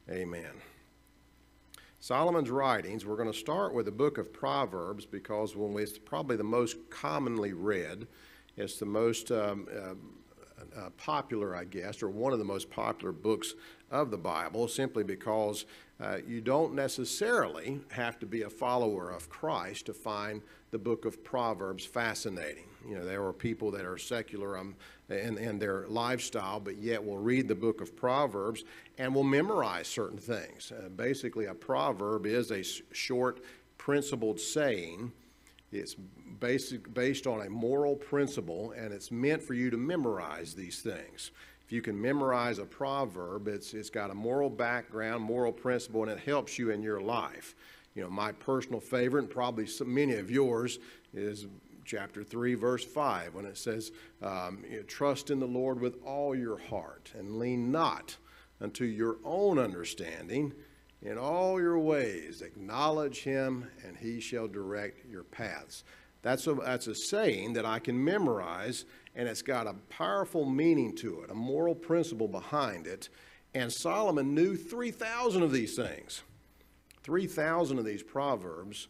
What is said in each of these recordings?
Amen. Solomon's writings, we're going to start with the book of Proverbs because it's probably the most commonly read. It's the most popular, I guess, or one of the most popular books of the Bible, simply because you don't necessarily have to be a follower of Christ to find the book of Proverbs fascinating. You know, there are people that are secular in their lifestyle, but yet will read the book of Proverbs and will memorize certain things. Basically, a proverb is a short, principled saying. It's based on a moral principle, and it's meant for you to memorize these things. If you can memorize a proverb, it's got a moral background, moral principle, and it helps you in your life. You know, my personal favorite, and probably many of yours, is chapter 3, verse 5, when it says, trust in the Lord with all your heart, and lean not unto your own understanding. In all your ways acknowledge him, and he shall direct your paths. That's a saying that I can memorize, and it's got a powerful meaning to it, a moral principle behind it. And Solomon knew 3,000 of these things. 3,000 of these proverbs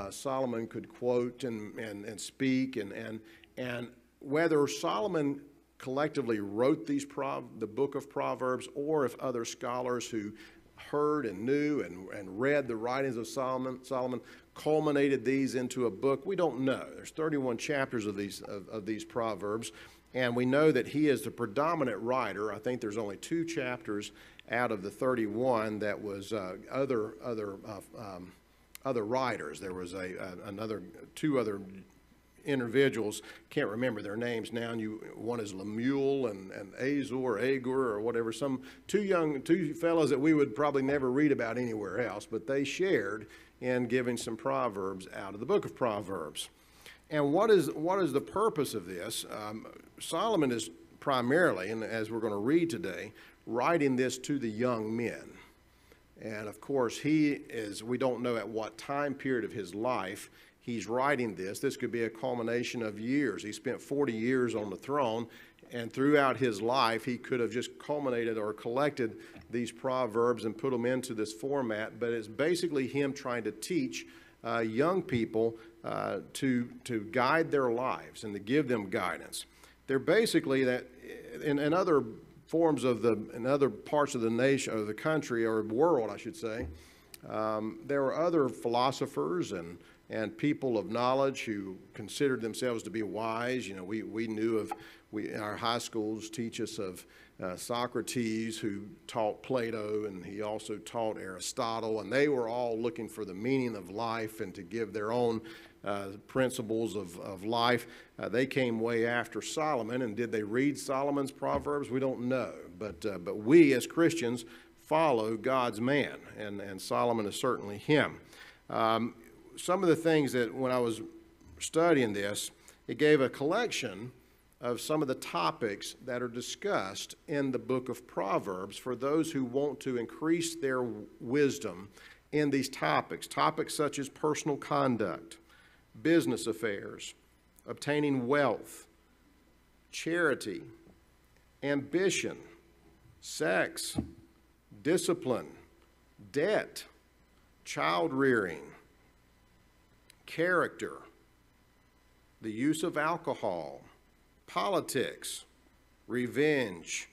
Solomon could quote and speak. And whether Solomon collectively wrote the book of Proverbs, or if other scholars who heard and knew and read the writings of Solomon culminated these into a book, we don't know. There's 31 chapters of these proverbs, and we know that he is the predominant writer. I think there's only 2 chapters out of the 31 that was other writers. There was two other individuals, can't remember their names now, and one is Lemuel and Agur or whatever, two fellows that we would probably never read about anywhere else, but they shared in giving some proverbs out of the book of Proverbs. And what is the purpose of this? Solomon is primarily, and as we're going to read today, writing this to the young men. And of course, we don't know at what time period of his life he's writing this. This could be a culmination of years. He spent 40 years on the throne, and throughout his life, he could have just culminated or collected these proverbs and put them into this format. But it's basically him trying to teach young people to guide their lives and to give them guidance. They're basically that in other forms in other parts of the nation, or the country, or world, I should say, there were other philosophers and people of knowledge who considered themselves to be wise. You know, we knew of, our high schools teach us of Socrates, who taught Plato, and he also taught Aristotle, and they were all looking for the meaning of life and to give their own principles of life. They came way after Solomon, and did they read Solomon's Proverbs? We don't know, but we as Christians follow God's man, and Solomon is certainly him. Some of the things that when I was studying this, it gave a collection of some of the topics that are discussed in the book of Proverbs for those who want to increase their wisdom in these topics. Topics such as personal conduct, business affairs, obtaining wealth, charity, ambition, sex, discipline, debt, child rearing, character, the use of alcohol, politics, revenge,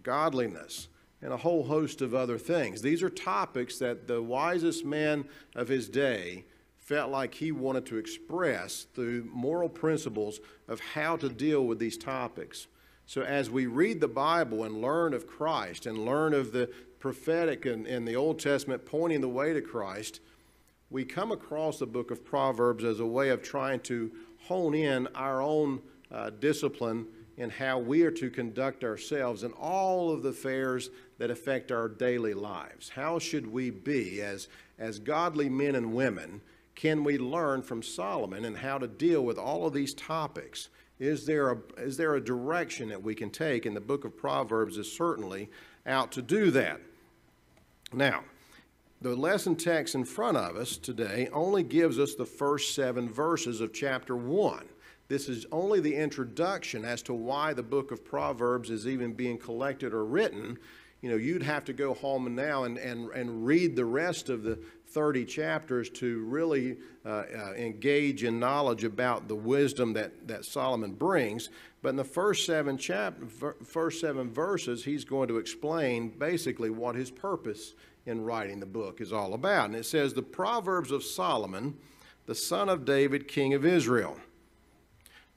godliness, and a whole host of other things. These are topics that the wisest man of his day felt like he wanted to express through moral principles of how to deal with these topics. So as we read the Bible and learn of Christ and learn of the prophetic in the Old Testament pointing the way to Christ, we come across the book of Proverbs as a way of trying to hone in our own discipline in how we are to conduct ourselves in all of the affairs that affect our daily lives. How should we be as godly men and women? Can we learn from Solomon and how to deal with all of these topics? Is there a direction that we can take? And the book of Proverbs is certainly out to do that. Now, the lesson text in front of us today only gives us the first 7 verses of chapter 1. This is only the introduction as to why the book of Proverbs is even being collected or written. you'd have to go home now and read the rest of the 30 chapters to really engage in knowledge about the wisdom that Solomon brings. But in the first seven verses, he's going to explain basically what his purpose in writing the book is all about. And it says, the Proverbs of Solomon, the son of David, king of Israel.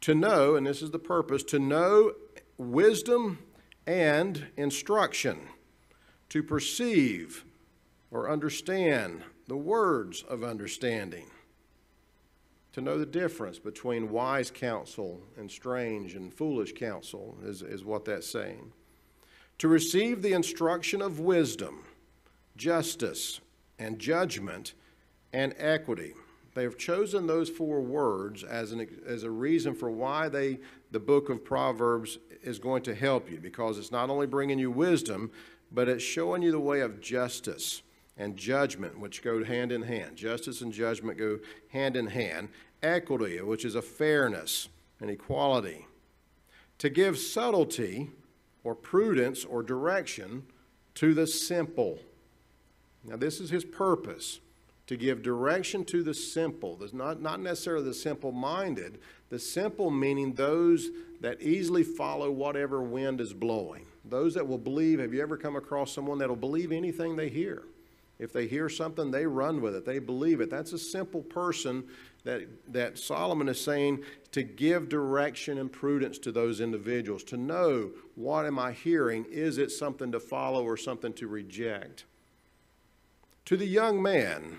To know, and this is the purpose, to know wisdom and instruction, to perceive or understand the words of understanding, to know the difference between wise counsel and strange and foolish counsel is what that's saying. To receive the instruction of wisdom, justice, and judgment, and equity. They have chosen those four words as a reason for why the book of Proverbs is going to help you, because it's not only bringing you wisdom, but it's showing you the way of justice and judgment, which go hand in hand. Justice and judgment go hand in hand. Equity, which is a fairness and equality. To give subtlety or prudence or direction to the simple. Now, this is his purpose, to give direction to the simple. There's not necessarily the simple-minded. The simple meaning those that easily follow whatever wind is blowing. Those that will believe. Have you ever come across someone that will believe anything they hear? If they hear something, they run with it. They believe it. That's a simple person that Solomon is saying to give direction and prudence to those individuals, to know, what am I hearing? Is it something to follow or something to reject? To the young man,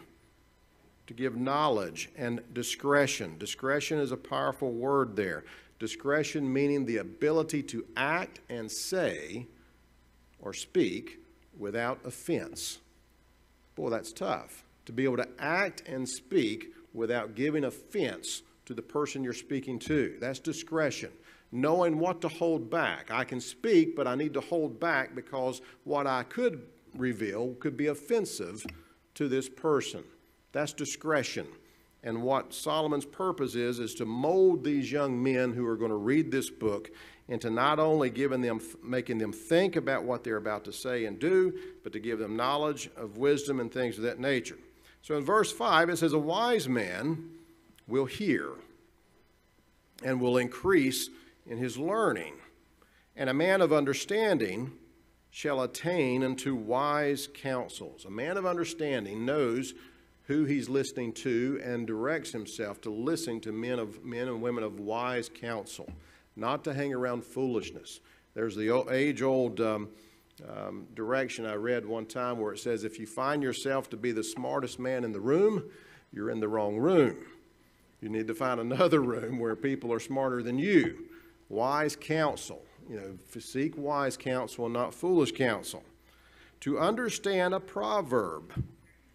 to give knowledge and discretion. Discretion is a powerful word there. Discretion meaning the ability to act and say or speak without offense. Boy, that's tough. To be able to act and speak without giving offense to the person you're speaking to. That's discretion. Knowing what to hold back. I can speak, but I need to hold back because what I could reveal could be offensive to this person. That's discretion. And what Solomon's purpose is to mold these young men who are going to read this book into not only making them think about what they're about to say and do, but to give them knowledge of wisdom and things of that nature. So in verse 5, it says, a wise man will hear and will increase in his learning, and a man of understanding shall attain unto wise counsels. A man of understanding knows who he's listening to and directs himself to listen to men and women of wise counsel, not to hang around foolishness. There's the age-old direction I read one time where it says, if you find yourself to be the smartest man in the room, you're in the wrong room. You need to find another room where people are smarter than you. Wise counsel. Seek wise counsel and not foolish counsel. To understand a proverb.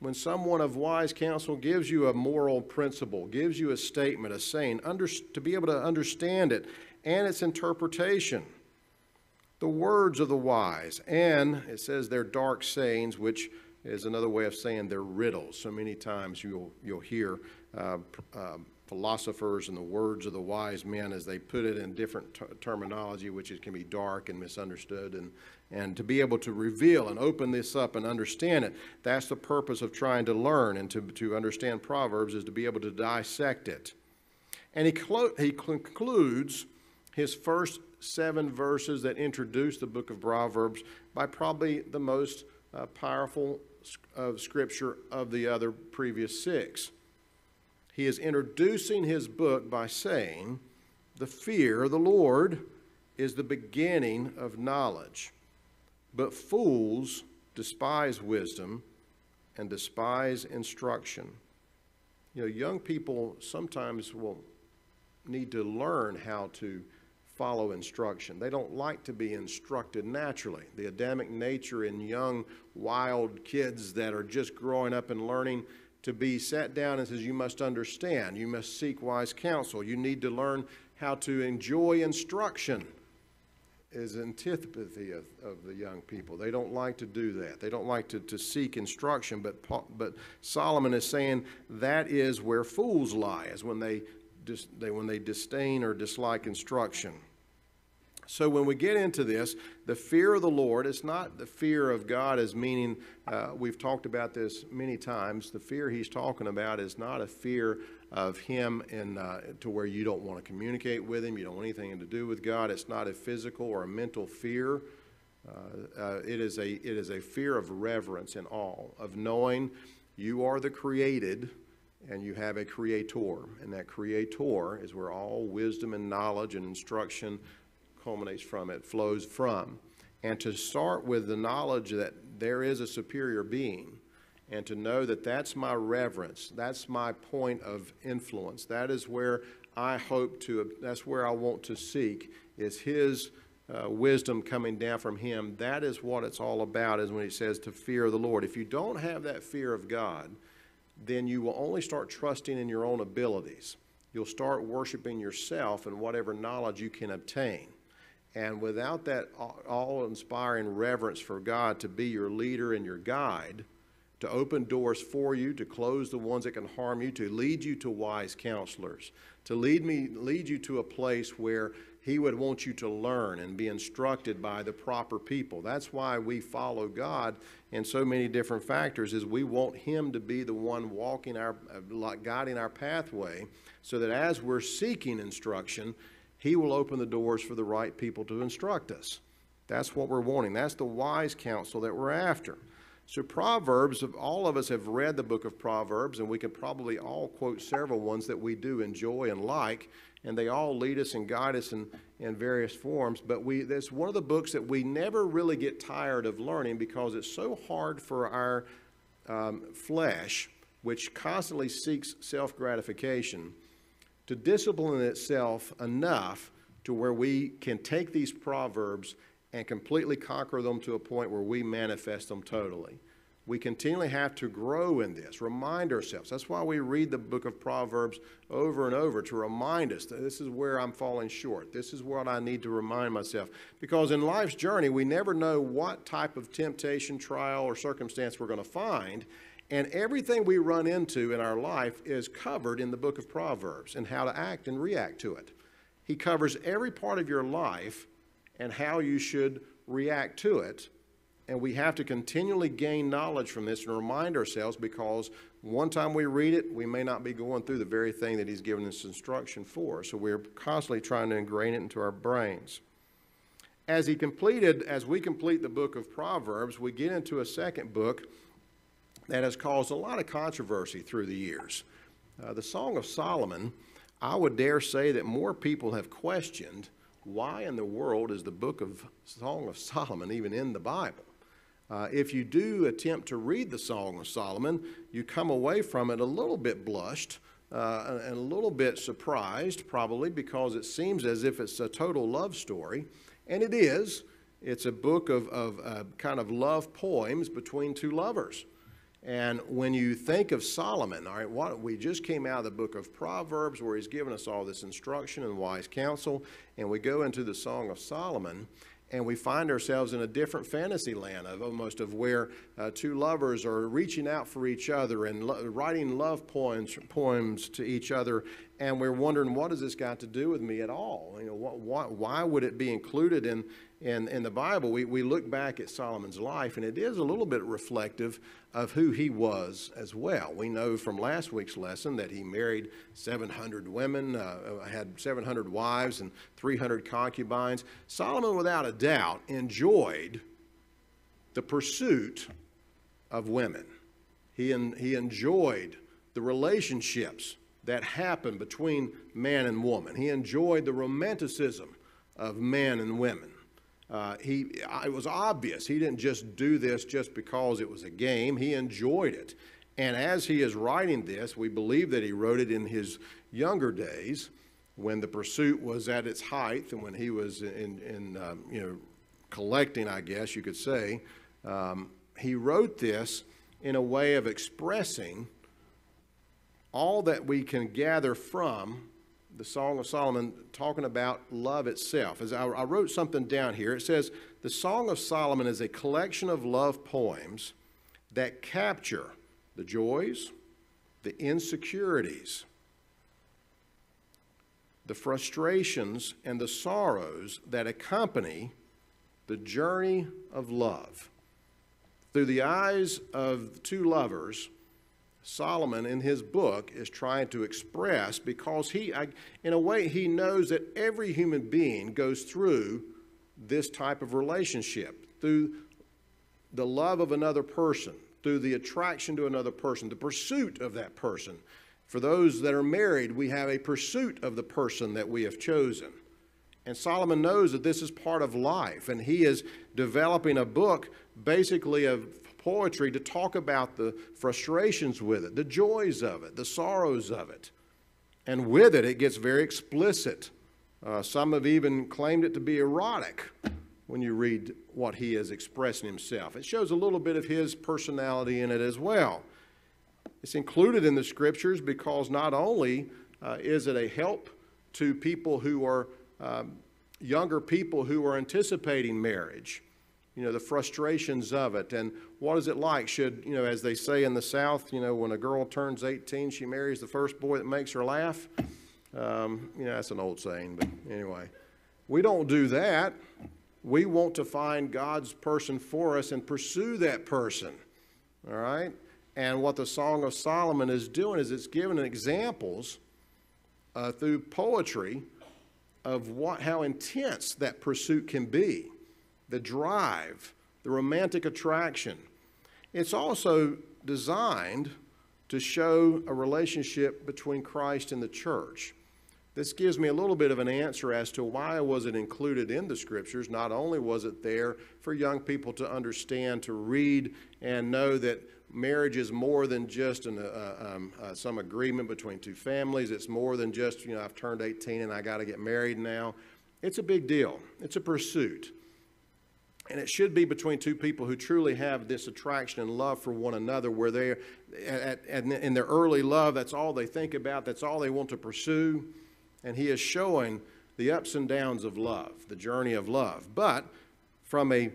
When someone of wise counsel gives you a moral principle, gives you a statement, a saying, to be able to understand it and its interpretation. The words of the wise, and it says they're dark sayings, which is another way of saying they're riddles. So many times you'll hear philosophers and the words of the wise men as they put it in different terminology, which it can be dark and misunderstood, and to be able to reveal and open this up and understand it. That's the purpose of trying to learn and to understand Proverbs, is to be able to dissect it. And he concludes his first 7 verses that introduce the book of Proverbs by probably the most powerful of Scripture of the other previous 6. He is introducing his book by saying, the fear of the Lord is the beginning of knowledge, but fools despise wisdom and despise instruction. Young people sometimes will need to learn how to follow instruction. They don't like to be instructed naturally. The Adamic nature in young, wild kids that are just growing up and learning to be sat down and says, you must understand, you must seek wise counsel, you need to learn how to enjoy instruction, is antipathy of the young people. They don't like to do that. They don't like to seek instruction, but Solomon is saying that is where fools lie, is when they disdain or dislike instruction. So when we get into this, the fear of the Lord, it's not the fear of God as meaning, we've talked about this many times, the fear he's talking about is not a fear of him to where you don't want to communicate with him, you don't want anything to do with God. It's not a physical or a mental fear. It is a fear of reverence and awe, of knowing you are the created and you have a creator. And that creator is where all wisdom and knowledge and instruction culminates from, it flows from. And to start with the knowledge that there is a superior being, and to know that that's my reverence, that's my point of influence, that is where I hope to, that's where I want to seek, is his wisdom coming down from him. That is what it's all about, is when he says to fear the Lord. If you don't have that fear of God, then you will only start trusting in your own abilities. You'll start worshiping yourself and whatever knowledge you can obtain. And without that all-inspiring reverence for God to be your leader and your guide, to open doors for you, to close the ones that can harm you, to lead you to wise counselors, to lead you to a place where he would want you to learn and be instructed by the proper people. That's why we follow God in so many different factors, is we want him to be the one guiding our pathway, so that as we're seeking instruction, he will open the doors for the right people to instruct us. That's what we're wanting. That's the wise counsel that we're after. So Proverbs, all of us have read the book of Proverbs, and we can probably all quote several ones that we do enjoy and like, and they all lead us and guide us in various forms. But that's one of the books that we never really get tired of learning, because it's so hard for our flesh, which constantly seeks self-gratification, to discipline itself enough to where we can take these Proverbs and completely conquer them to a point where we manifest them totally. We continually have to grow in this, remind ourselves. That's why we read the book of Proverbs over and over, to remind us that this is where I'm falling short. This is what I need to remind myself. Because in life's journey, we never know what type of temptation, trial, or circumstance we're going to find. And everything we run into in our life is covered in the book of Proverbs, and how to act and react to it. He covers every part of your life and how you should react to it. And we have to continually gain knowledge from this and remind ourselves, because one time we read it, we may not be going through the very thing that he's given us instruction for. So we're constantly trying to ingrain it into our brains. As we complete the book of Proverbs, we get into a second book that has caused a lot of controversy through the years. The Song of Solomon, I would dare say that more people have questioned, why in the world is the book of Song of Solomon even in the Bible? If you do attempt to read the Song of Solomon, you come away from it a little bit blushed and a little bit surprised, probably, because it seems as if it's a total love story. And it is. It's a book of kind of love poems between two lovers. And when you think of Solomon, all right, we just came out of the book of Proverbs, where he's given us all this instruction and wise counsel, and we go into the Song of Solomon, and we find ourselves in a different fantasy land of where two lovers are reaching out for each other and writing love poems to each other, and we're wondering, what has this got to do with me at all? You know, why would it be included in the Bible? We look back at Solomon's life, and it is a little bit reflective of who he was as well. We know from last week's lesson that he married 700 women, had 700 wives and 300 concubines. Solomon, without a doubt, enjoyed the pursuit of women. He enjoyed the relationships that happened between man and woman. He enjoyed the romanticism of men and women. It was obvious he didn't just do this just because it was a game. He enjoyed it. And as he is writing this, we believe that he wrote it in his younger days, when the pursuit was at its height and when he was collecting, I guess you could say. He wrote this in a way of expressing all that we can gather from the Song of Solomon, talking about love itself. As I wrote something down here, it says, the Song of Solomon is a collection of love poems that capture the joys, the insecurities, the frustrations and the sorrows that accompany the journey of love. Through the eyes of two lovers, Solomon in his book is trying to express, because in a way he knows that every human being goes through this type of relationship, through the love of another person, through the attraction to another person, the pursuit of that person. For those that are married, we have a pursuit of the person that we have chosen. And Solomon knows that this is part of life, and he is developing a book basically of poetry to talk about the frustrations with it, the joys of it, the sorrows of it. And with it, it gets very explicit. Some have even claimed it to be erotic when you read what he is expressing himself. It shows a little bit of his personality in it as well. It's included in the scriptures because not only is it a help to people who are younger people who are anticipating marriage, the frustrations of it, and what is it like should, as they say in the South, when a girl turns 18, she marries the first boy that makes her laugh. That's an old saying, but anyway. We don't do that. We want to find God's person for us and pursue that person, all right? And what the Song of Solomon is doing is it's giving examples through poetry of how intense that pursuit can be, the drive, the romantic attraction. It's also designed to show a relationship between Christ and the church. This gives me a little bit of an answer as to why was it included in the scriptures. Not only was it there for young people to understand, to read, and know that marriage is more than just some agreement between two families. It's more than just, I've turned 18 and I got to get married now. It's a big deal. It's a pursuit. And it should be between two people who truly have this attraction and love for one another, where they're in their early love, that's all they think about, that's all they want to pursue. And he is showing the ups and downs of love, the journey of love. But from a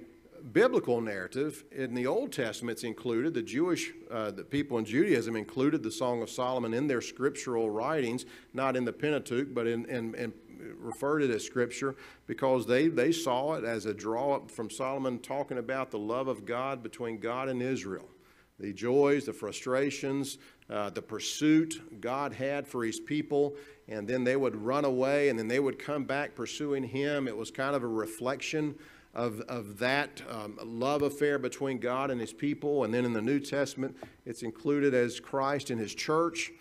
biblical narrative, in the Old Testament, it's included. The people in Judaism included the Song of Solomon in their scriptural writings, not in the Pentateuch, but in referred to it as scripture, because they saw it as a draw up from Solomon talking about the love of God between God and Israel. The joys, the frustrations, the pursuit God had for his people, and then they would run away and then they would come back pursuing him. It was kind of a reflection of that love affair between God and his people. And then in the New Testament, it's included as Christ and his church,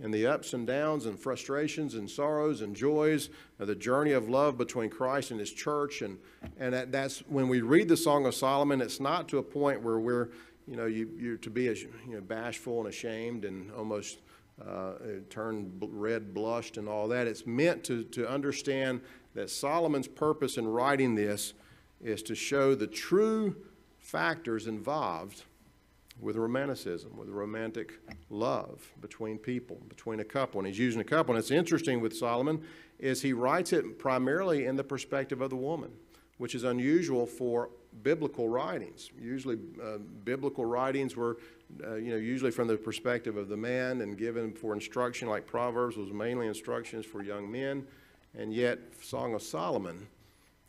and the ups and downs and frustrations and sorrows and joys of the journey of love between Christ and his church. And that's when we read the Song of Solomon, it's not to a point where we're, you're to be bashful and ashamed and almost turn red blushed and all that. It's meant to understand that Solomon's purpose in writing this is to show the true factors involved with romanticism, with romantic love between people, between a couple. And he's using a couple. And it's interesting with Solomon is he writes it primarily in the perspective of the woman, which is unusual for biblical writings. Usually biblical writings were, usually from the perspective of the man and given for instruction, like Proverbs was mainly instructions for young men. And yet Song of Solomon,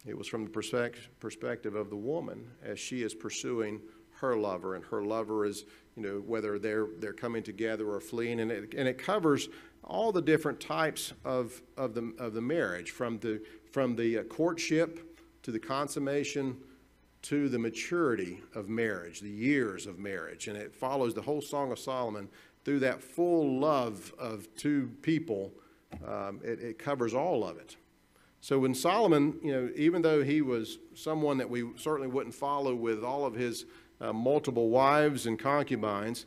it was from the perspective of the woman as she is pursuing her lover, and her lover is, whether they're coming together or fleeing, and it covers all the different types of the marriage, from the courtship to the consummation to the maturity of marriage, the years of marriage, and it follows the whole Song of Solomon through that full love of two people. It covers all of it. So when Solomon, even though he was someone that we certainly wouldn't follow with all of his multiple wives and concubines,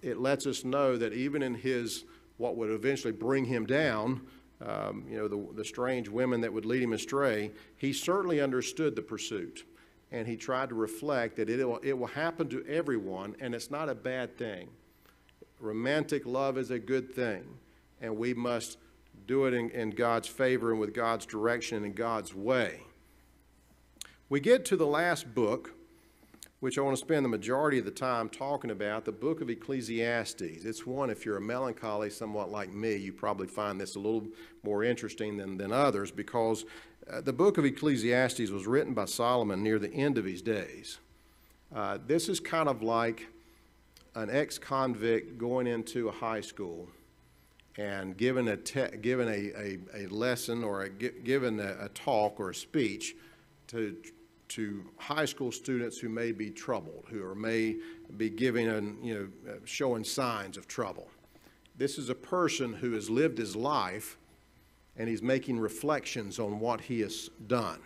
it lets us know that even in his, what would eventually bring him down, the strange women that would lead him astray, he certainly understood the pursuit. And he tried to reflect that it will happen to everyone, and it's not a bad thing. Romantic love is a good thing, and we must do it in God's favor and with God's direction and in God's way. We get to the last book, which I want to spend the majority of the time talking about, the book of Ecclesiastes. It's one, if you're a melancholy somewhat like me, you probably find this a little more interesting than others, because the book of Ecclesiastes was written by Solomon near the end of his days. This is kind of like an ex-convict going into a high school and given a lesson or given a talk or a speech to high school students who may be troubled, may be showing signs of trouble. This is a person who has lived his life and he's making reflections on what he has done.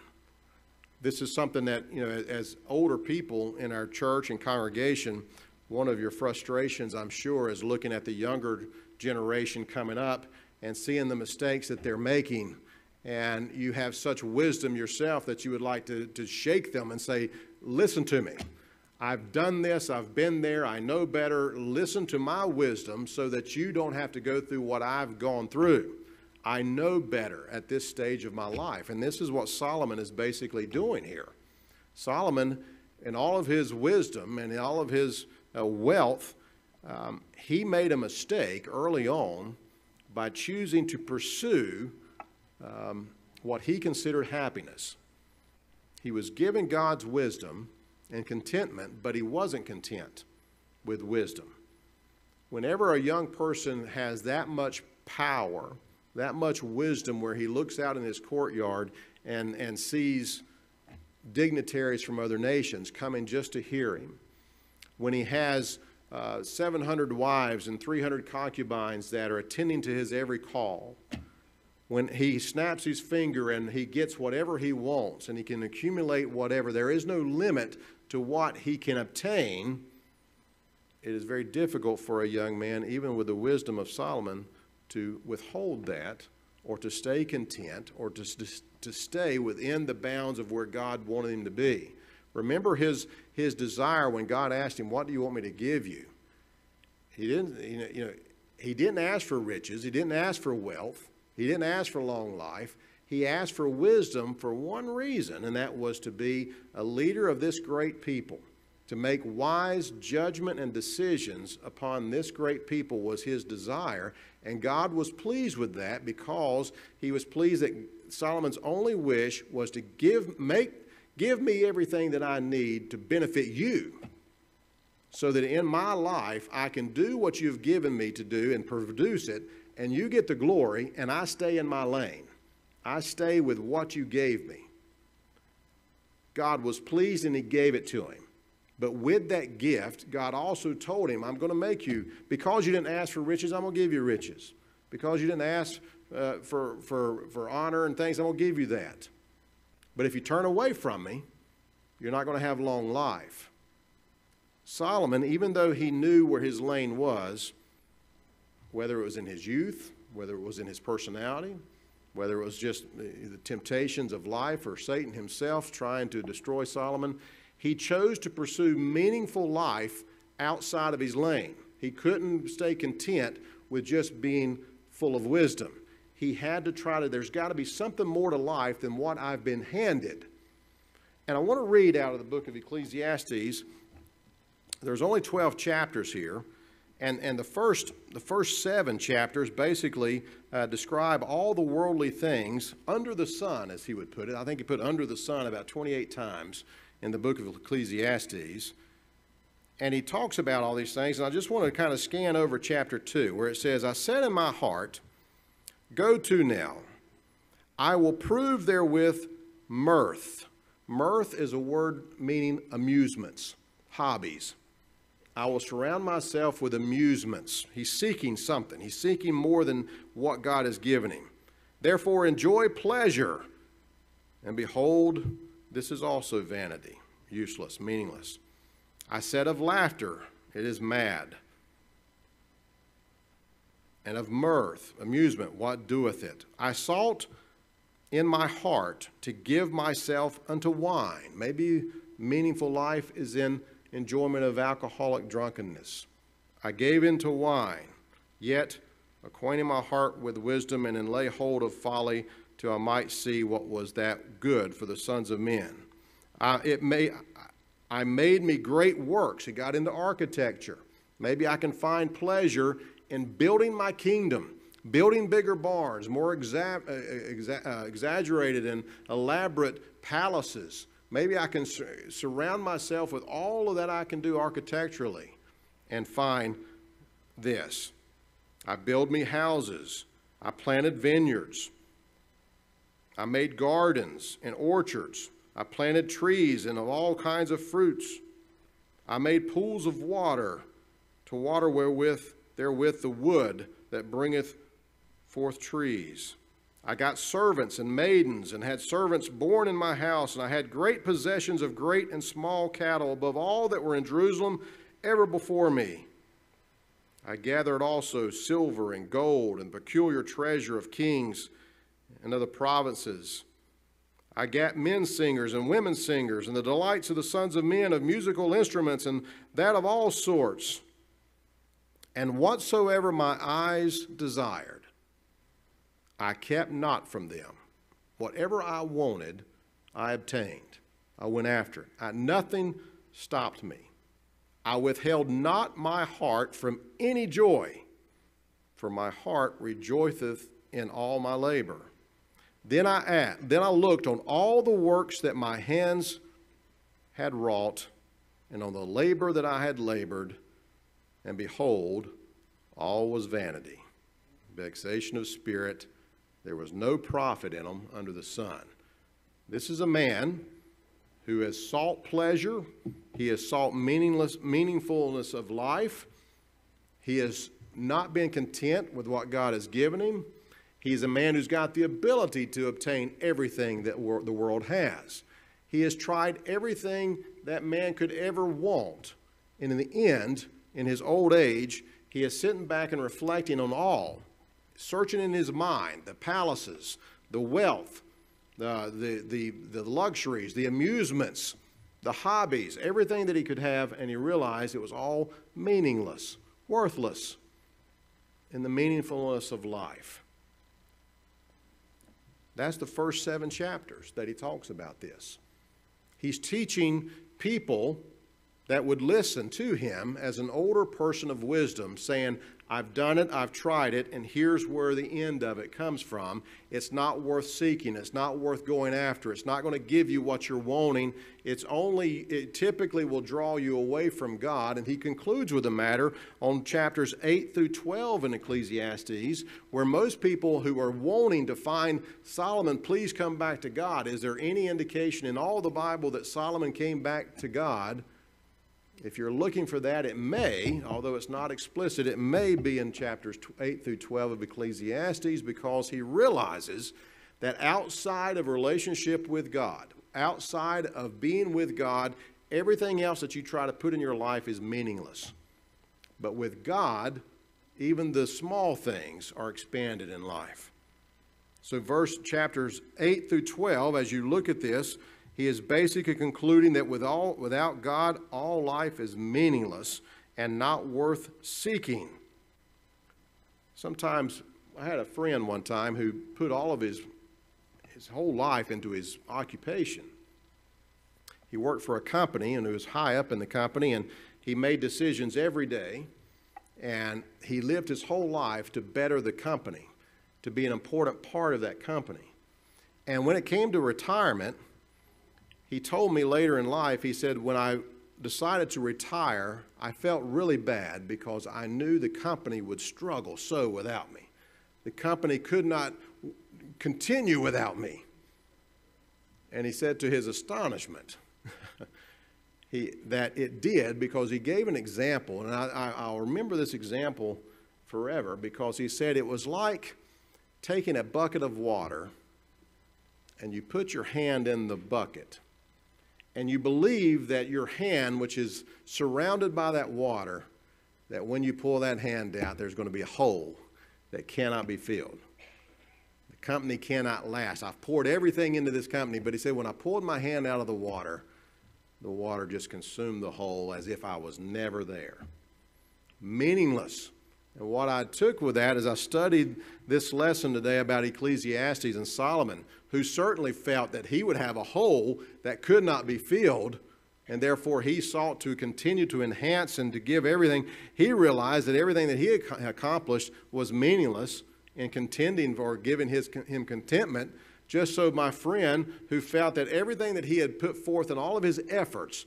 This is something that, as older people in our church and congregation, one of your frustrations, I'm sure, is looking at the younger generation coming up and seeing the mistakes that they're making. And you have such wisdom yourself that you would like to shake them and say, listen to me. I've done this. I've been there. I know better. Listen to my wisdom so that you don't have to go through what I've gone through. I know better at this stage of my life. And this is what Solomon is basically doing here. Solomon, in all of his wisdom and in all of his wealth, he made a mistake early on by choosing to pursue what he considered happiness. He was given God's wisdom and contentment, but he wasn't content with wisdom. Whenever a young person has that much power, that much wisdom, where he looks out in his courtyard and sees dignitaries from other nations coming just to hear him, when he has 700 wives and 300 concubines that are attending to his every call, when he snaps his finger and he gets whatever he wants and he can accumulate whatever, there is no limit to what he can obtain. It is very difficult for a young man, even with the wisdom of Solomon, to withhold that or to stay content or to stay within the bounds of where God wanted him to be. Remember his desire when God asked him, what do you want me to give you? He didn't ask for riches. He didn't ask for wealth. He didn't ask for long life. He asked for wisdom for one reason, and that was to be a leader of this great people. To make wise judgment and decisions upon this great people was his desire, and God was pleased with that, because he was pleased that Solomon's only wish was to give me everything that I need to benefit you, so that in my life I can do what you've given me to do and produce it, and you get the glory, and I stay in my lane. I stay with what you gave me. God was pleased and he gave it to him. But with that gift, God also told him, I'm going to make you, because you didn't ask for riches, I'm going to give you riches. Because you didn't ask for honor and things, I'm going to give you that. But if you turn away from me, you're not going to have long life. Solomon, even though he knew where his lane was, whether it was in his youth, whether it was in his personality, whether it was just the temptations of life or Satan himself trying to destroy Solomon, he chose to pursue meaningful life outside of his lane. He couldn't stay content with just being full of wisdom. He had to there's got to be something more to life than what I've been handed. And I want to read out of the book of Ecclesiastes. There's only 12 chapters here. And the first 7 chapters basically describe all the worldly things under the sun, as he would put it. I think he put under the sun about 28 times in the book of Ecclesiastes. And he talks about all these things. And I just want to kind of scan over chapter 2, where it says, I said in my heart, go to now. I will prove therewith mirth. Mirth is a word meaning amusements, hobbies. I will surround myself with amusements. He's seeking something. He's seeking more than what God has given him. Therefore, enjoy pleasure. And behold, this is also vanity, useless, meaningless. I said of laughter, it is mad. And of mirth, amusement, what doeth it? I sought in my heart to give myself unto wine. Maybe meaningful life is in enjoyment of alcoholic drunkenness. I gave into wine, yet acquainting my heart with wisdom, and in lay hold of folly, till I might see what was that good for the sons of men. I made me great works. He got into architecture. Maybe I can find pleasure in building my kingdom, building bigger barns, more exaggerated and elaborate palaces. Maybe I can surround myself with all of that I can do architecturally and find this. I build me houses. I planted vineyards. I made gardens and orchards. I planted trees and of all kinds of fruits. I made pools of water to water therewith the wood that bringeth forth trees. I got servants and maidens, and had servants born in my house, and I had great possessions of great and small cattle, above all that were in Jerusalem ever before me. I gathered also silver and gold and peculiar treasure of kings and of the provinces. I gat men singers and women singers, and the delights of the sons of men of musical instruments, and that of all sorts. And whatsoever my eyes desired, I kept not from them. Whatever I wanted, I obtained. I went after it. Nothing stopped me. I withheld not my heart from any joy, for my heart rejoiceth in all my labor. Then I looked on all the works that my hands had wrought, and on the labor that I had labored, and behold, all was vanity, vexation of spirit. There was no profit in them under the sun. This is a man who has sought pleasure. He has sought meaningfulness of life. He has not been content with what God has given him. He's a man who's got the ability to obtain everything that the world has. He has tried everything that man could ever want. And in the end, in his old age, he is sitting back and reflecting on all, searching in his mind, the palaces, the wealth, the luxuries, the amusements, the hobbies, everything that he could have, and he realized it was all meaningless, worthless in the meaningfulness of life. That's the first 7 chapters that he talks about this. He's teaching people that would listen to him as an older person of wisdom, saying, I've done it, I've tried it, and here's where the end of it comes from. It's not worth seeking. It's not worth going after. It's not going to give you what you're wanting. It typically will draw you away from God. And he concludes with the matter on chapters 8 through 12 in Ecclesiastes, where most people who are wanting to find Solomon, please come back to God. Is there any indication in all the Bible that Solomon came back to God? If you're looking for that, it may, although it's not explicit, it may be in chapters 8 through 12 of Ecclesiastes, because he realizes that outside of relationship with God, outside of being with God, everything else that you try to put in your life is meaningless. But with God, even the small things are expanded in life. So chapters 8 through 12, as you look at this, he is basically concluding that without God, all life is meaningless and not worth seeking. Sometimes, I had a friend one time who put all of his whole life into his occupation. He worked for a company, and he was high up in the company, and he made decisions every day, and he lived his whole life to better the company, to be an important part of that company. And when it came to retirement, he told me later in life, he said, when I decided to retire, I felt really bad because I knew the company would struggle so without me. The company could not continue without me. And he said to his astonishment that it did, because he gave an example, and I'll remember this example forever, because he said it was like taking a bucket of water and you put your hand in the bucket, and you believe that your hand, which is surrounded by that water, that when you pull that hand out, there's going to be a hole that cannot be filled. The company cannot last. I've poured everything into this company, but he said, when I pulled my hand out of the water just consumed the hole as if I was never there. Meaningless. And what I took with that as I studied this lesson today about Ecclesiastes and Solomon, who certainly felt that he would have a hole that could not be filled, and therefore he sought to continue to enhance and to give everything. He realized that everything that he had accomplished was meaningless in contending for giving him contentment, just so my friend who felt that everything that he had put forth in all of his efforts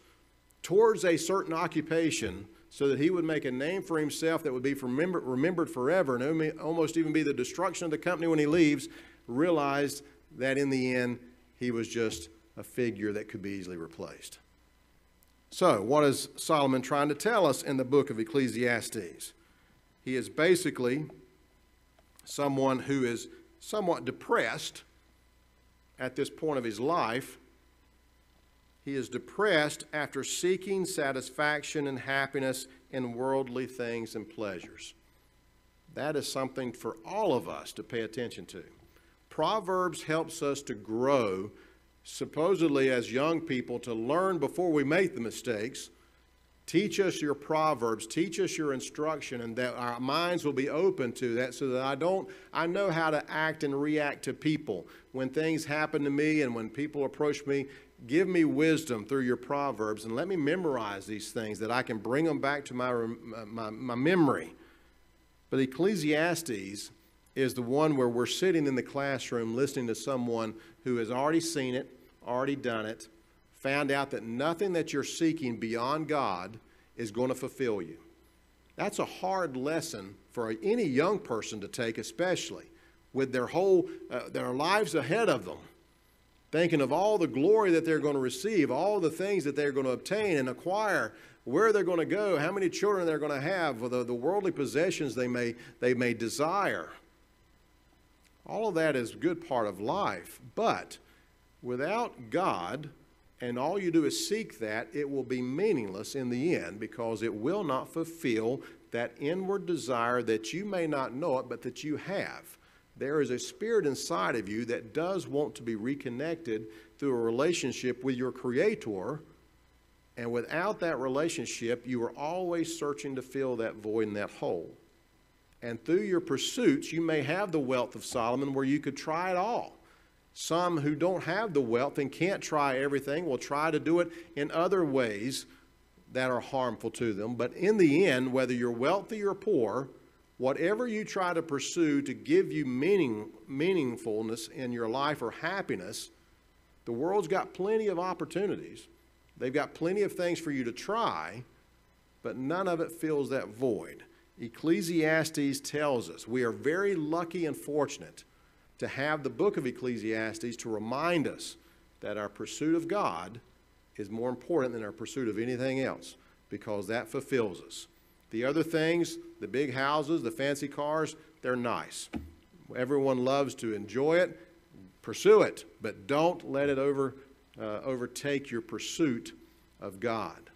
towards a certain occupation so that he would make a name for himself that would be remembered forever and almost even be the destruction of the company when he leaves, realized that in the end he was just a figure that could be easily replaced. So what is Solomon trying to tell us in the book of Ecclesiastes? He is basically someone who is somewhat depressed at this point of his life. He is depressed after seeking satisfaction and happiness in worldly things and pleasures. That is something for all of us to pay attention to. Proverbs helps us to grow, supposedly as young people, to learn before we make the mistakes. Teach us your Proverbs, teach us your instruction, and that our minds will be open to that so that I know how to act and react to people. When things happen to me and when people approach me, give me wisdom through your Proverbs and let me memorize these things that I can bring them back to my memory. But Ecclesiastes is the one where we're sitting in the classroom listening to someone who has already seen it, already done it, found out that nothing that you're seeking beyond God is going to fulfill you. That's a hard lesson for any young person to take, especially with their lives ahead of them, thinking of all the glory that they're going to receive, all the things that they're going to obtain and acquire, where they're going to go, how many children they're going to have, the worldly possessions they may desire. All of that is a good part of life, but without God, and all you do is seek that, it will be meaningless in the end because it will not fulfill that inward desire that you may not know it, but that you have. There is a spirit inside of you that does want to be reconnected through a relationship with your Creator, and without that relationship, you are always searching to fill that void and that hole. And through your pursuits, you may have the wealth of Solomon where you could try it all. Some who don't have the wealth and can't try everything will try to do it in other ways that are harmful to them. But in the end, whether you're wealthy or poor, whatever you try to pursue to give you meaningfulness in your life or happiness, the world's got plenty of opportunities. They've got plenty of things for you to try, but none of it fills that void. Ecclesiastes tells us we are very lucky and fortunate to have the book of Ecclesiastes to remind us that our pursuit of God is more important than our pursuit of anything else, because that fulfills us. The other things, the big houses, the fancy cars, they're nice. Everyone loves to enjoy it, pursue it, but don't let it overtake your pursuit of God.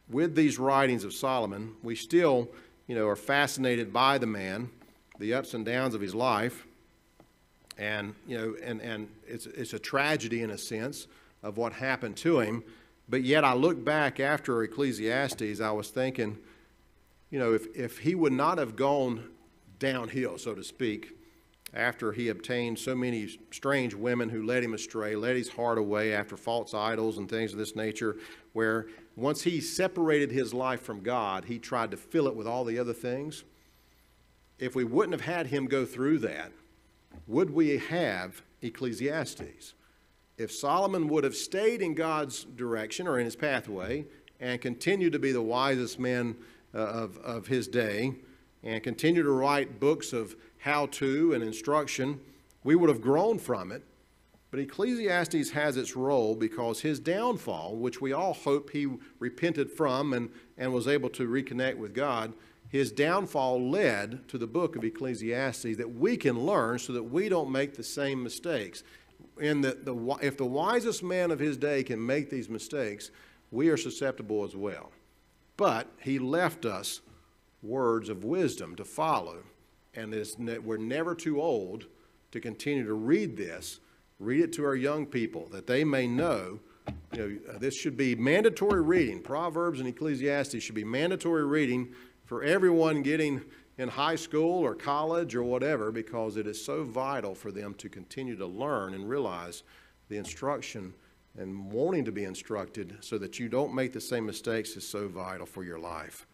With these writings of Solomon, we still, are fascinated by the man, the ups and downs of his life. And, and it's a tragedy in a sense of what happened to him. But yet I look back after Ecclesiastes, I was thinking, if he would not have gone downhill, so to speak, after he obtained so many strange women who led him astray, led his heart away after false idols and things of this nature, where once he separated his life from God, he tried to fill it with all the other things. If we wouldn't have had him go through that, would we have Ecclesiastes? If Solomon would have stayed in God's direction or in his pathway and continued to be the wisest man of his day and continued to write books of how-to and instruction, we would have grown from it. But Ecclesiastes has its role because his downfall, which we all hope he repented from and was able to reconnect with God, his downfall led to the book of Ecclesiastes that we can learn so that we don't make the same mistakes. If the wisest man of his day can make these mistakes, we are susceptible as well. But he left us words of wisdom to follow, and we're never too old to continue to read this. Read it to our young people that they may know, this should be mandatory reading. Proverbs and Ecclesiastes should be mandatory reading for everyone getting in high school or college or whatever, because it is so vital for them to continue to learn and realize the instruction and wanting to be instructed so that you don't make the same mistakes is so vital for your life.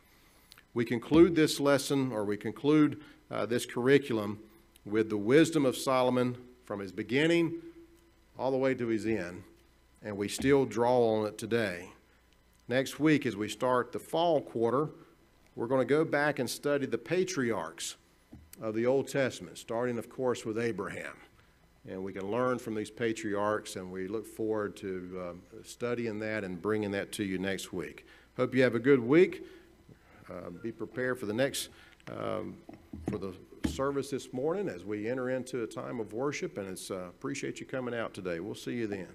We conclude this lesson, or we conclude this curriculum with the wisdom of Solomon from his beginning all the way to his end, and we still draw on it today. Next week, as we start the fall quarter, we're going to go back and study the patriarchs of the Old Testament, starting, of course, with Abraham. And we can learn from these patriarchs, and we look forward to studying that and bringing that to you next week. Hope you have a good week. Be prepared for the next, for the service this morning as we enter into a time of worship, and it's appreciate you coming out today. We'll see you then.